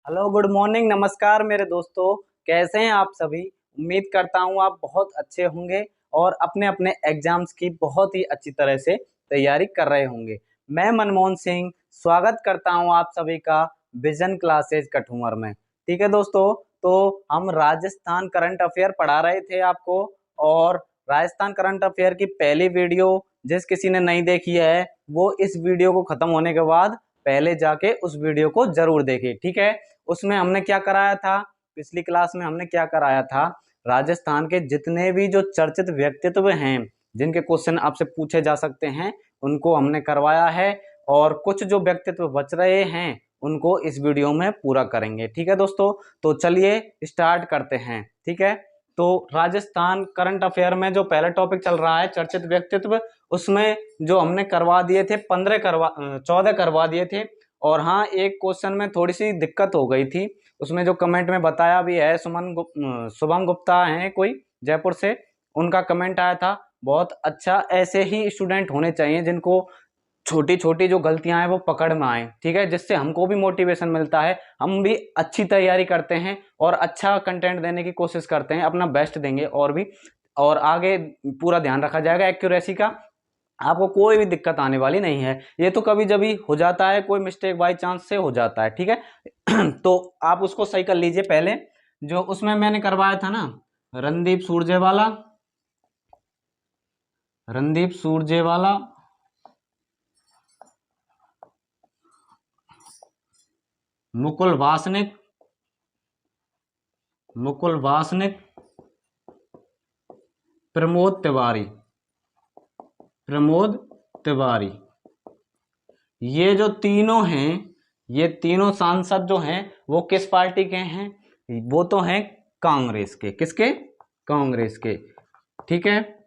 Hello, good morning, नमस्कार मेरे दोस्तों। कैसे हैं आप सभी? उम्मीद करता हूं आप बहुत अच्छे होंगे और अपने अपने एग्जाम्स की बहुत ही अच्छी तरह से तैयारी कर रहे होंगे। मैं मनमोहन सिंह स्वागत करता हूं आप सभी का विजन क्लासेज कठुमर में। ठीक है दोस्तों, तो हम राजस्थान करंट अफेयर पढ़ा रहे थे आपको, और राजस्थान करंट अफेयर की पहली वीडियो जिस किसी ने नहीं देखी है वो इस वीडियो को खत्म होने के बाद पहले जाके उस वीडियो को जरूर देखें। ठीक है, उसमें हमने क्या कराया था, पिछली क्लास में हमने क्या कराया था, राजस्थान के जितने भी जो चर्चित व्यक्तित्व हैं जिनके क्वेश्चन आपसे पूछे जा सकते हैं उनको हमने करवाया है, और कुछ जो व्यक्तित्व बच रहे हैं उनको इस वीडियो में पूरा करेंगे। ठीक है दोस्तों, तो चलिए स्टार्ट करते हैं। ठीक है, तो राजस्थान करंट अफेयर में जो पहला टॉपिक चल रहा है चर्चित व्यक्तित्व, उसमें जो हमने करवा दिए थे 14 करवा दिए थे। और हाँ, एक क्वेश्चन में थोड़ी सी दिक्कत हो गई थी, उसमें जो कमेंट में बताया भी है, शुभम गुप्ता हैं कोई जयपुर से, उनका कमेंट आया था बहुत अच्छा। ऐसे ही स्टूडेंट होने चाहिए जिनको छोटी छोटी जो गलतियां हैं वो पकड़ में आए। ठीक है, जिससे हमको भी मोटिवेशन मिलता है, हम भी अच्छी तैयारी करते हैं और अच्छा कंटेंट देने की कोशिश करते हैं, अपना बेस्ट देंगे और भी, और आगे पूरा ध्यान रखा जाएगा एक्यूरेसी का। आपको कोई भी दिक्कत आने वाली नहीं है। ये तो कभी जभी हो जाता है, कोई मिस्टेक बाई चांस से हो जाता है। ठीक है तो आप उसको सही कर लीजिए। पहले जो उसमें मैंने करवाया था ना, रणदीप सुरजेवाला, मुकुल वासनिक, प्रमोद तिवारी, ये जो तीनों हैं, ये तीनों सांसद जो हैं वो किस पार्टी के हैं? वो तो हैं कांग्रेस के। किसके? कांग्रेस के। ठीक है,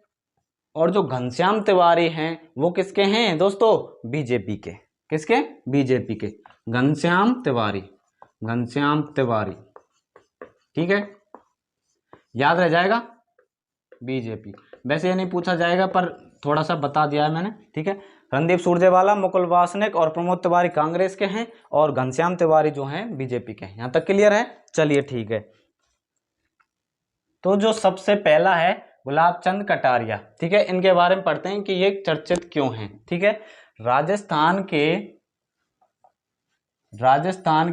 और जो घनश्याम तिवारी हैं वो किसके हैं दोस्तों? बीजेपी के। किसके? बीजेपी के। घनश्याम तिवारी। ठीक है, याद रह जाएगा, बीजेपी। वैसे ये नहीं पूछा जाएगा पर थोड़ा सा बता दिया है मैंने। ठीक है, रणदीप सुरजेवाला, मुकुल वासनिक और प्रमोद तिवारी कांग्रेस के हैं, और घनश्याम तिवारी जो हैं बीजेपी के हैं। यहां तक क्लियर है? चलिए ठीक है, तो जो सबसे पहला है गुलाब चंद कटारिया। ठीक है, इनके बारे में पढ़ते हैं कि ये चर्चित क्यों हैं। ठीक है, राजस्थान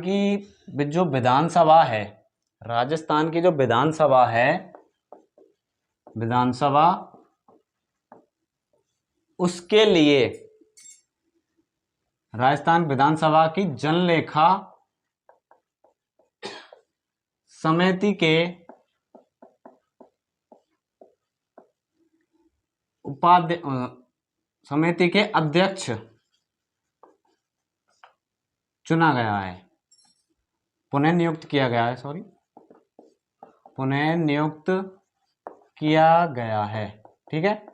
की जो विधानसभा है, राजस्थान की जो विधानसभा उसके लिए राजस्थान विधानसभा की जनलेखा समिति के समिति के अध्यक्ष चुना गया है, पुनः नियुक्त किया गया है। ठीक है,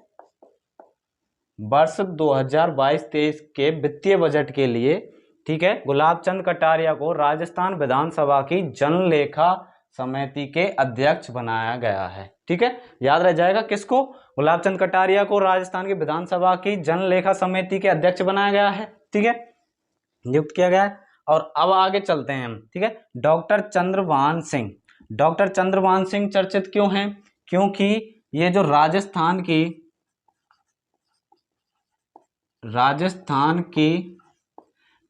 वर्ष 2022-23 के वित्तीय बजट के लिए, ठीक है, गुलाब चंद कटारिया को राजस्थान विधानसभा की जनलेखा समिति के अध्यक्ष बनाया गया है। ठीक है, याद रह जाएगा किसको? गुलाब चंद कटारिया को राजस्थान की विधानसभा की जनलेखा समिति के अध्यक्ष बनाया गया है। ठीक है, नियुक्त किया गया है। और अब आगे चलते हैं हम। ठीक है, डॉक्टर चंद्रभान सिंह चर्चित क्यों हैं? क्योंकि ये जो राजस्थान की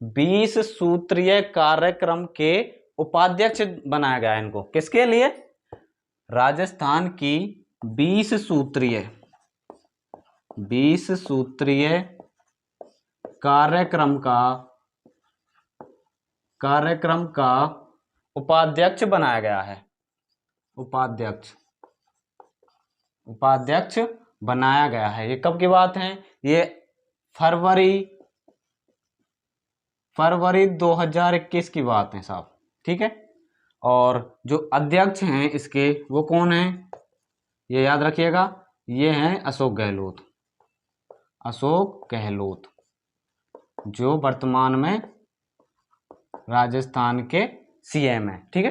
20 सूत्रीय कार्यक्रम के उपाध्यक्ष बनाया गया है इनको। किसके लिए? राजस्थान की 20 सूत्रीय कार्यक्रम का उपाध्यक्ष बनाया गया है। उपाध्यक्ष बनाया गया है। ये कब की बात है? ये फरवरी 2021 की बात है साहब। ठीक है, और जो अध्यक्ष हैं इसके वो कौन हैं? ये याद रखिएगा, ये हैं अशोक गहलोत, जो वर्तमान में राजस्थान के सीएम हैं। ठीक है,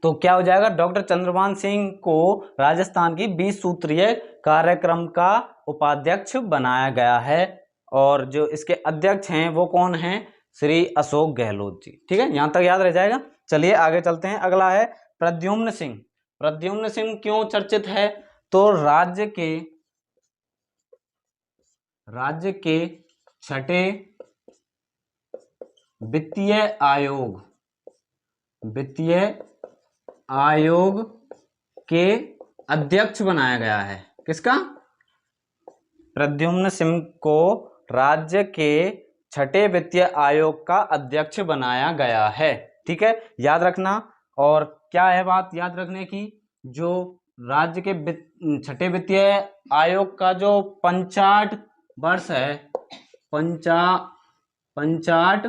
तो क्या हो जाएगा? डॉक्टर चंद्रभान सिंह को राजस्थान की 20 सूत्रीय कार्यक्रम का उपाध्यक्ष बनाया गया है, और जो इसके अध्यक्ष हैं वो कौन हैं? श्री अशोक गहलोत जी। ठीक है, यहां तक याद रह जाएगा। चलिए आगे चलते हैं। अगला है प्रद्युम्न सिंह। प्रद्युम्न सिंह क्यों चर्चित है? तो राज्य के छठे वित्तीय आयोग के अध्यक्ष बनाया गया है। किसका? प्रद्युम्न सिंह को राज्य के छठे वित्तीय आयोग का अध्यक्ष बनाया गया है। ठीक है, याद रखना। और क्या है बात याद रखने की? जो राज्य के छठे वित्तीय आयोग का जो पंचाट वर्ष है, पंचाट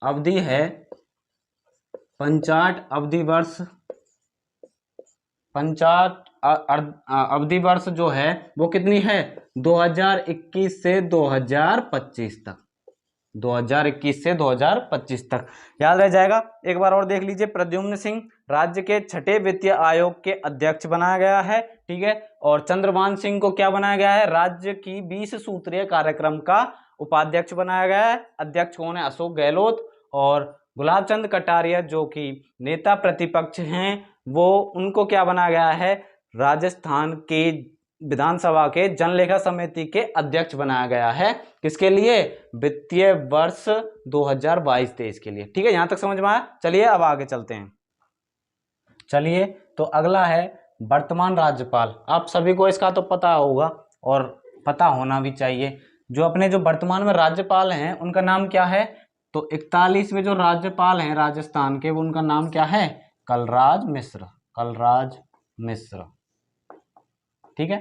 अवधि है, पंचाट अवधि वर्ष जो है वो कितनी है? 2021 से 2025 तक। 2021 से 2025 तक याद रह जाएगा। एक बार और देख लीजिए। प्रद्युम्न सिंह राज्य के छठे वित्तीय आयोग के अध्यक्ष बनाया गया है। ठीक है, और चंद्रभान सिंह को क्या बनाया गया है? राज्य की 20 सूत्रीय कार्यक्रम का उपाध्यक्ष बनाया गया है। अध्यक्ष कौन है? अशोक गहलोत। और गुलाब चंद कटारिया जो कि नेता प्रतिपक्ष हैं, वो उनको क्या बनाया गया है? राजस्थान के विधानसभा के जनलेखा समिति के अध्यक्ष बनाया गया है। किसके लिए? वित्तीय वर्ष 2022-23 के लिए। ठीक है, यहां तक समझ में आया। चलिए अब आगे चलते हैं। चलिए, तो अगला है वर्तमान राज्यपाल। आप सभी को इसका तो पता होगा और पता होना भी चाहिए। जो अपने जो वर्तमान में राज्यपाल हैं उनका नाम क्या है? तो 41वें जो राज्यपाल हैं राजस्थान के, वो उनका नाम क्या है? कलराज मिश्र। ठीक है,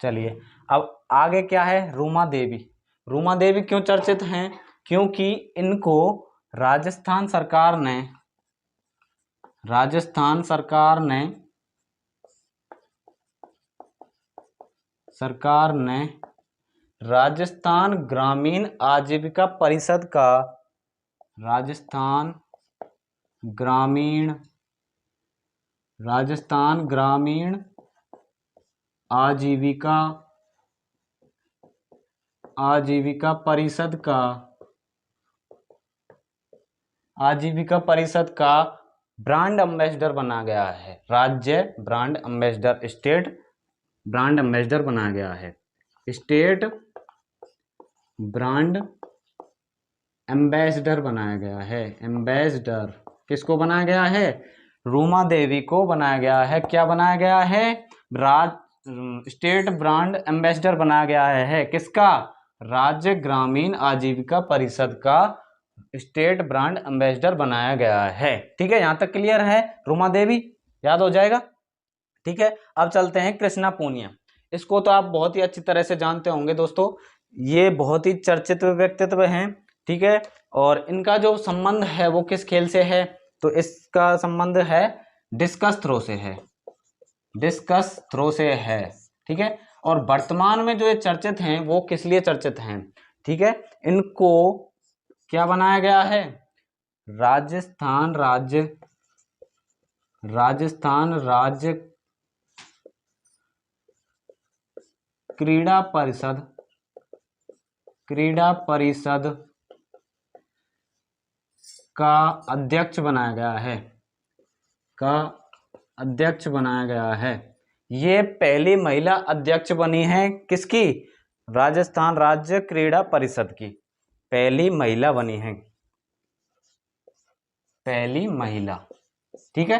चलिए अब आगे क्या है? रूमा देवी। रूमा देवी क्यों चर्चित हैं? क्योंकि इनको राजस्थान सरकार ने राजस्थान ग्रामीण आजीविका परिषद का राजस्थान ग्रामीण आजीविका परिषद का ब्रांड एम्बेसडर बना गया है। राज्य brand ambassador, state brand ambassador बनाया गया है। स्टेट ब्रांड एम्बेसडर बनाया गया है। एम्बेसडर किसको बनाया गया है? रूमा देवी को बनाया गया है। क्या बनाया गया है? स्टेट ब्रांड एम्बेसडर बनाया गया है। किसका? राज्य ग्रामीण आजीविका परिषद का स्टेट ब्रांड एम्बेसडर बनाया गया है। ठीक है, यहां तक क्लियर है? रूमा देवी याद हो जाएगा। ठीक है, अब चलते हैं कृष्णा पूनिया। इसको तो आप बहुत ही अच्छी तरह से जानते होंगे दोस्तों। ये बहुत ही चर्चित व्यक्तित्व हैं। ठीक है, और इनका जो संबंध है वो किस खेल से है? तो इसका संबंध है डिस्कस थ्रो से है। ठीक है, और वर्तमान में जो ये चर्चित हैं वो किस लिए चर्चित हैं? ठीक है, इनको क्या बनाया गया है? राजस्थान राज्य क्रीड़ा परिषद का अध्यक्ष बनाया गया है। ये पहली महिला अध्यक्ष बनी है। किसकी? राजस्थान राज्य क्रीड़ा परिषद की पहली महिला बनी है। पहली महिला। ठीक है,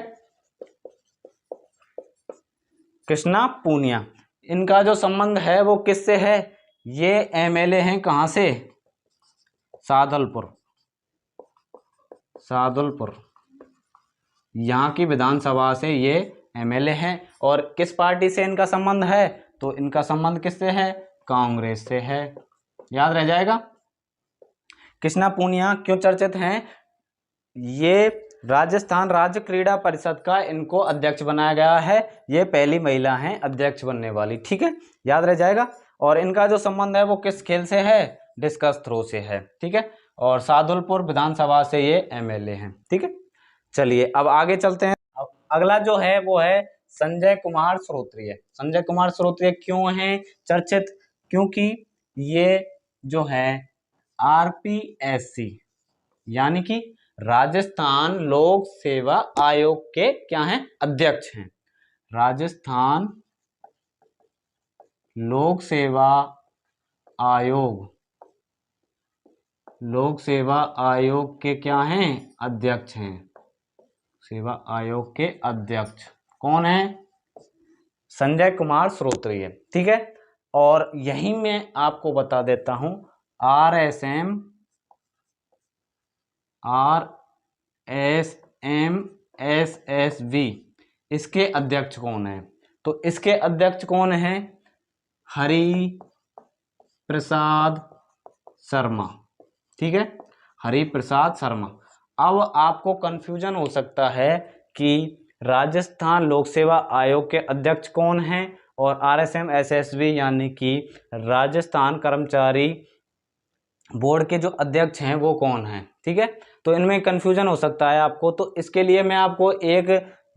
कृष्णा पूनिया। इनका जो संबंध है वो किससे है? ये एमएलए हैं। कहां से? सादुलपुर। यहाँ की विधानसभा से ये एमएलए हैं। और किस पार्टी से इनका संबंध है? तो इनका संबंध किससे है? कांग्रेस से है। याद रह जाएगा। कृष्णा पूनिया क्यों चर्चित हैं? ये राजस्थान राज्य क्रीड़ा परिषद का इनको अध्यक्ष बनाया गया है। ये पहली महिला हैं अध्यक्ष बनने वाली। ठीक है, याद रह जाएगा। और इनका जो संबंध है वो किस खेल से है? डिस्कस थ्रो से है। ठीक है, और सादुलपुर विधानसभा से ये एमएलए हैं। ठीक है, चलिए अब आगे चलते हैं। अब अगला जो है वो है संजय कुमार श्रोत्रिय। संजय कुमार श्रोत्रिय क्यों हैं चर्चित? क्योंकि ये जो है RPSC यानी कि राजस्थान लोक सेवा आयोग के क्या हैं, अध्यक्ष हैं। राजस्थान लोक सेवा आयोग, लोक सेवा आयोग के क्या हैं, अध्यक्ष हैं। सेवा आयोग के अध्यक्ष कौन है, संजय कुमार श्रोत्रिय। ठीक है, और यही मैं आपको बता देता हूं RSMSSV इसके अध्यक्ष कौन है, तो इसके अध्यक्ष कौन है, हरि प्रसाद शर्मा। ठीक है, हरि प्रसाद शर्मा। अब आपको कंफ्यूजन हो सकता है कि राजस्थान लोक सेवा आयोग के अध्यक्ष कौन हैं और RSMSSV यानी कि राजस्थान कर्मचारी बोर्ड के जो अध्यक्ष हैं वो कौन हैं। ठीक है, तो इनमें कंफ्यूजन हो सकता है आपको, तो इसके लिए मैं आपको एक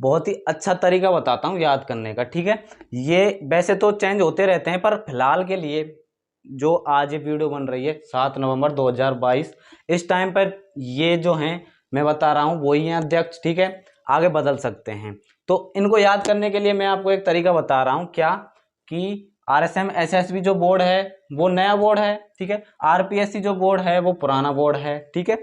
बहुत ही अच्छा तरीका बताता हूँ याद करने का। ठीक है, ये वैसे तो चेंज होते रहते हैं, पर फिलहाल के लिए जो आज ये वीडियो बन रही है 7 नवंबर 2022, इस टाइम पर ये जो हैं मैं बता रहा हूँ वही हैं अध्यक्ष। ठीक है, आगे बदल सकते हैं, तो इनको याद करने के लिए मैं आपको एक तरीका बता रहा हूँ, क्या कि RSMSSV जो बोर्ड है वो नया बोर्ड है। ठीक है, RPSC जो बोर्ड है वो पुराना बोर्ड है। ठीक है,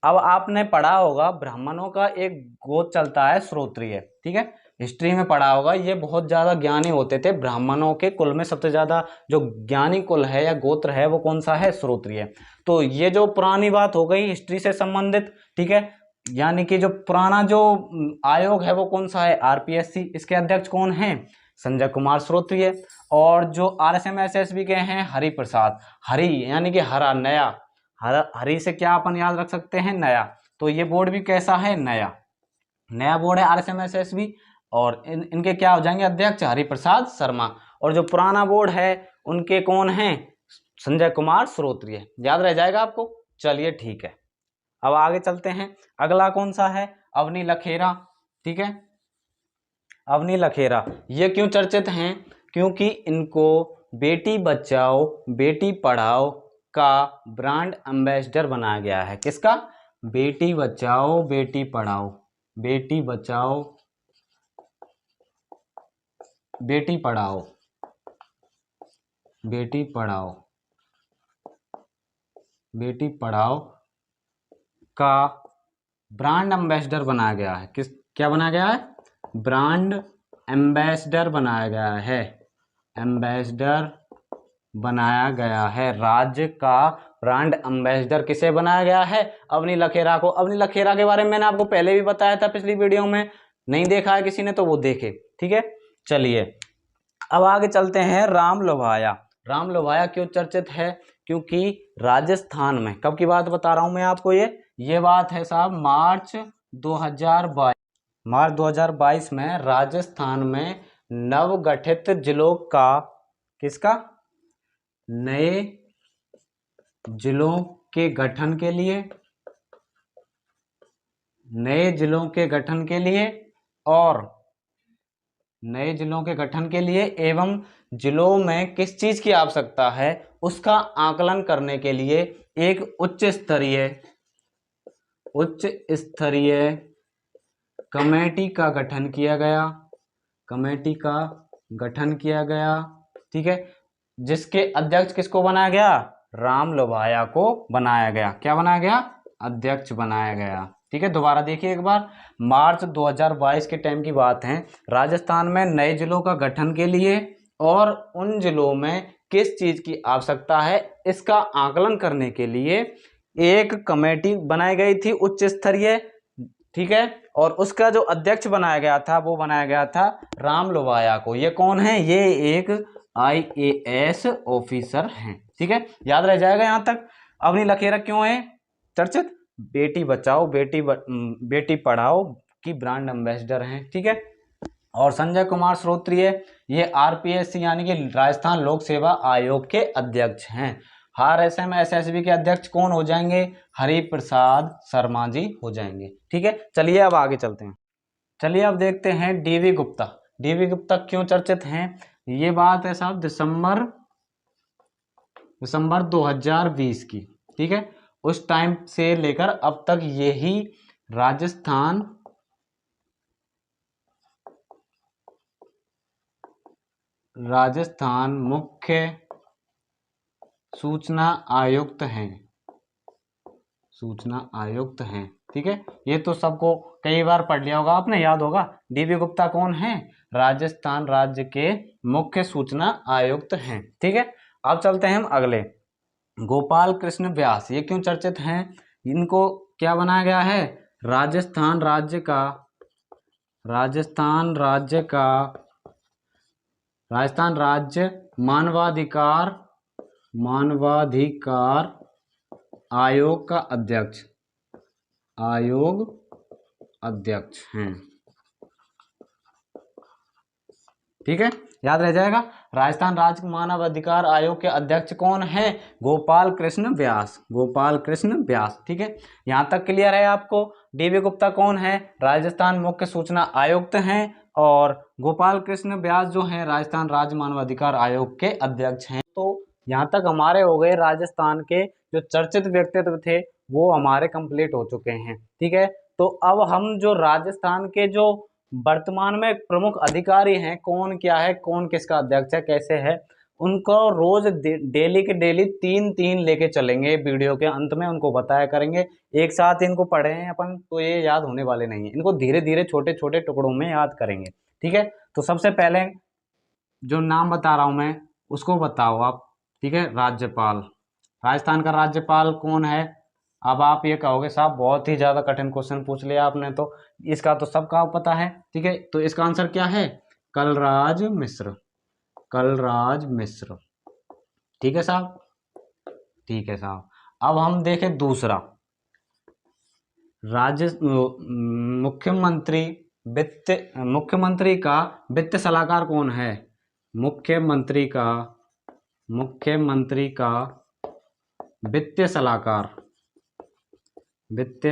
अब आपने पढ़ा होगा ब्राह्मणों का एक गोत्र चलता है श्रोत्रिय। ठीक है, हिस्ट्री में पढ़ा होगा, ये बहुत ज्यादा ज्ञानी होते थे। ब्राह्मणों के कुल में सबसे ज्यादा जो ज्ञानी कुल है या गोत्र है वो कौन सा है, श्रोत्रिय। तो ये जो पुरानी बात हो गई हिस्ट्री से संबंधित। ठीक है, यानी कि जो पुराना जो आयोग है वो कौन सा है, RPSC। इसके अध्यक्ष कौन है, संजय कुमार श्रोत्रिय। और जो RSMSSV के हैं हरि प्रसाद, हरि यानी कि हरा, नया, हरि से क्या अपन याद रख सकते हैं, नया। तो ये बोर्ड भी कैसा है, नया, नया बोर्ड है RSMSSV। और इनके क्या हो जाएंगे अध्यक्ष, हरि प्रसाद शर्मा। और जो पुराना बोर्ड है उनके कौन हैं, संजय कुमार श्रोत्रिय। याद रह जाएगा आपको। चलिए ठीक है, अब आगे चलते हैं। अगला कौन सा है, अवनी लखेरा। ठीक है, अवनी लखेरा ये क्यों चर्चित हैं, क्योंकि इनको बेटी बचाओ बेटी पढ़ाओ का ब्रांड एम्बेसडर बनाया गया है। किसका, बेटी बचाओ बेटी पढ़ाओ, बेटी बचाओ बेटी पढ़ाओ, बेटी पढ़ाओ, बेटी पढ़ाओ का ब्रांड एम्बेसडर बनाया गया है। किस, क्या बनाया गया है, ब्रांड एम्बेसडर बनाया गया है, एम्बेसडर बनाया गया है। राज्य का ब्रांड एम्बेसडर किसे बनाया गया है, अवनी लखेरा को। अवनी लखेरा के बारे में मैंने आपको पहले भी बताया था पिछली वीडियो में, नहीं देखा है किसी ने तो वो देखे। ठीक है, चलिए अब आगे चलते हैं। राम लोभाया, राम लोभाया क्यों चर्चित है, क्योंकि राजस्थान में, कब की बात बता रहा हूं मैं आपको, ये बात है साहब मार्च 2022, मार्च 2022 में राजस्थान में नवगठित जिलों का, किसका, नए जिलों के गठन के लिए, नए जिलों के गठन के लिए और नए जिलों के गठन के लिए एवं जिलों में किस चीज की आवश्यकता है उसका आकलन करने के लिए एक उच्च स्तरीय कमेटी का गठन किया गया, कमेटी का गठन किया गया। ठीक है, जिसके अध्यक्ष किसको बनाया गया, राम लोभाया को बनाया गया। क्या बनाया गया, अध्यक्ष बनाया गया। ठीक है, दोबारा देखिए एक बार, मार्च 2022 के टाइम की बात है। राजस्थान में नए जिलों का गठन के लिए और उन जिलों में किस चीज की आवश्यकता है इसका आकलन करने के लिए एक कमेटी बनाई गई थी उच्च स्तरीय। ठीक है, और उसका जो अध्यक्ष बनाया गया था वो बनाया गया था राम लोभाया को। ये कौन है, ये एक IAS ऑफिसर हैं। ठीक है, याद रह जाएगा यहां तक। अवनी लखेरा क्यों है चर्चित, बेटी बचाओ बेटी पढ़ाओ की ब्रांड एम्बेसडर हैं। ठीक है, और संजय कुमार श्रोत्रिय ये RPSC यानी कि राजस्थान लोक सेवा आयोग के अध्यक्ष हैं। RSMSSV के अध्यक्ष कौन हो जाएंगे, हरि प्रसाद शर्मा जी हो जाएंगे। ठीक है, चलिए अब आगे चलते हैं। चलिए अब देखते हैं DV गुप्ता। DV गुप्ता क्यों चर्चित हैं, ये बात है साहब दिसंबर 2020 की। ठीक है, उस टाइम से लेकर अब तक यही राजस्थान मुख्य सूचना आयुक्त हैं, सूचना आयुक्त हैं। ठीक है, ये तो सबको कई बार पढ़ लिया होगा आपने, याद होगा। डीबी गुप्ता कौन है? राजस्थान राज्य के मुख्य सूचना आयुक्त हैं। ठीक है, अब चलते हैं हम अगले। गोपाल कृष्ण व्यास, ये क्यों चर्चित हैं? इनको क्या बनाया गया है? राजस्थान राज्य मानवाधिकार आयोग का अध्यक्ष हैं। ठीक है, याद रह जाएगा। राजस्थान राज्य मानव अधिकार आयोग के अध्यक्ष कौन है? गोपाल कृष्ण व्यास। ठीक है, यहां तक क्लियर है आपको। डीबी गुप्ता कौन है? राजस्थान मुख्य सूचना आयुक्त हैं, और गोपाल कृष्ण व्यास जो है राजस्थान राज्य मानव अधिकार आयोग के अध्यक्ष हैं। तो यहाँ तक हमारे हो गए राजस्थान के जो चर्चित व्यक्तित्व थे वो हमारे कंप्लीट हो चुके हैं। ठीक है, तो अब हम जो राजस्थान के जो वर्तमान में प्रमुख अधिकारी हैं, कौन क्या है, कौन किसका अध्यक्ष है, कैसे है, उनको रोज डेली के डेली 3-3 लेके चलेंगे। वीडियो के अंत में उनको बताया करेंगे। एक साथ इनको पढ़े हैं अपन तो ये याद होने वाले नहीं है, इनको धीरे धीरे छोटे छोटे टुकड़ों में याद करेंगे। ठीक है, तो सबसे पहले जो नाम बता रहा हूं मैं उसको बताओ आप। ठीक है, राज्यपाल, राजस्थान का राज्यपाल कौन है? अब आप ये कहोगे साहब बहुत ही ज्यादा कठिन क्वेश्चन पूछ लिया आपने, तो इसका तो सबका पता है। ठीक है, तो इसका आंसर क्या है? कलराज मिश्र। ठीक है साहब, अब हम देखें दूसरा। मुख्यमंत्री का वित्त सलाहकार कौन है? मुख्यमंत्री का वित्तीय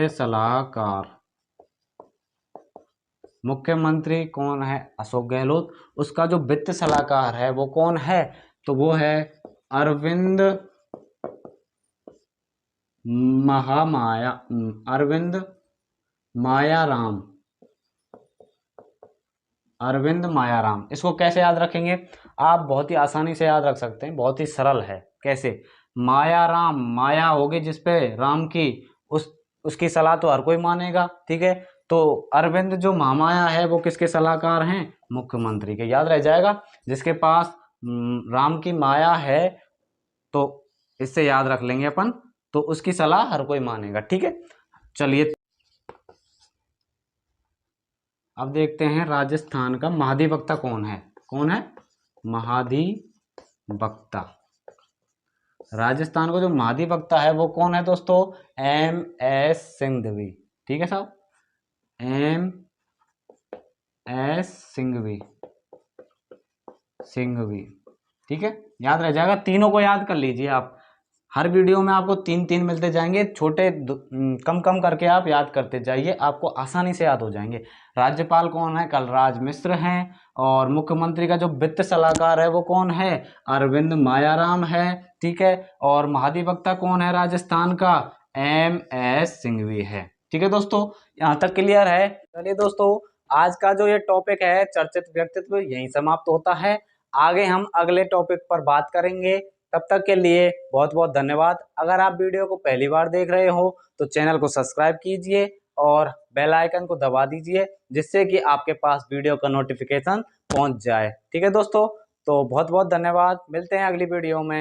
सलाहकार मुख्यमंत्री कौन है? अशोक गहलोत। उसका जो वित्त सलाहकार है वो कौन है? तो वो है अरविंद मायाराम। इसको कैसे याद रखेंगे आप? बहुत ही आसानी से याद रख सकते हैं, बहुत ही सरल है। कैसे? मायाराम, माया होगी जिसपे राम की, उसकी सलाह तो हर कोई मानेगा। ठीक है, तो अरविंद जो महामाया है वो किसके सलाहकार हैं? मुख्यमंत्री के। याद रह जाएगा, जिसके पास राम की माया है, तो इससे याद रख लेंगे अपन, तो उसकी सलाह हर कोई मानेगा। ठीक है, चलिए अब देखते हैं राजस्थान का महाधिवक्ता कौन है? महाधिवक्ता। राजस्थान का जो महाधिवक्ता है वो कौन है दोस्तों? MS सिंघवी। ठीक है साहब, MS सिंघवी। ठीक है, याद रह जाएगा। तीनों को याद कर लीजिए आप। हर वीडियो में आपको 3-3 मिलते जाएंगे, छोटे कम कम करके आप याद करते जाइए, आपको आसानी से याद हो जाएंगे। राज्यपाल कौन है? कलराज मिश्र हैं। और मुख्यमंत्री का जो वित्त सलाहकार है वो कौन है? अरविंद मायाराम है। ठीक है, और महाधिवक्ता कौन है राजस्थान का? MS सिंघवी है। ठीक है दोस्तों, यहाँ तक क्लियर है। चलिए दोस्तों, आज का जो ये टॉपिक है चर्चित व्यक्तित्व यहीं समाप्त होता है। आगे हम अगले टॉपिक पर बात करेंगे। तब तक के लिए बहुत बहुत धन्यवाद। अगर आप वीडियो को पहली बार देख रहे हो तो चैनल को सब्सक्राइब कीजिए और बेल आइकन को दबा दीजिए, जिससे कि आपके पास वीडियो का नोटिफिकेशन पहुंच जाए। ठीक है दोस्तों, तो बहुत बहुत धन्यवाद। मिलते हैं अगली वीडियो में।